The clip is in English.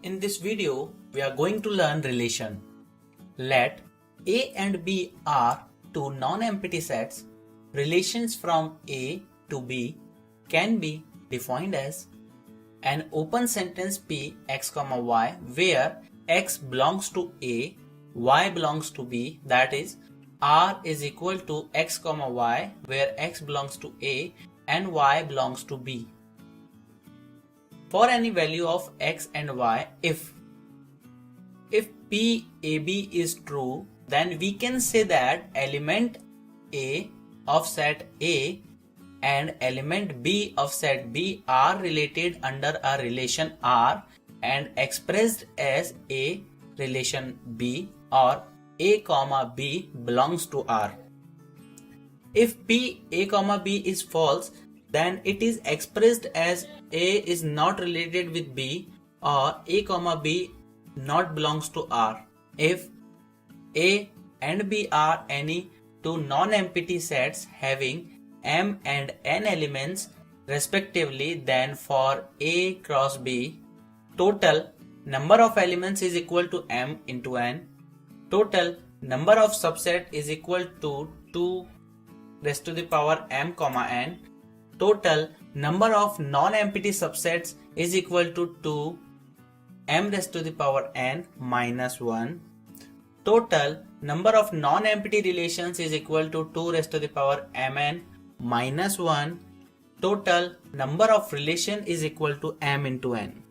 In this video, we are going to learn relation. Let A and B are two non-empty sets. Relations from A to B can be defined as an open sentence P x, y where x belongs to A, y belongs to B, that is R is equal to x, y where x belongs to A and y belongs to B. For any value of x and y, if PAB is true, then we can say that element A of set A and element B of set B are related under a relation R and expressed as A relation B or A comma B belongs to R. If P A comma B is false, then it is expressed as A is not related with B or A comma B not belongs to R. If A and B are any two non-empty sets having M and N elements respectively, then for A cross B, total number of elements is equal to M into N. Total number of subset is equal to 2 raised to the power M comma N. Total number of non-empty subsets is equal to 2 M raised to the power N minus 1. Total number of non-empty relations is equal to 2 raised to the power Mn minus 1. Total number of relation is equal to M into N.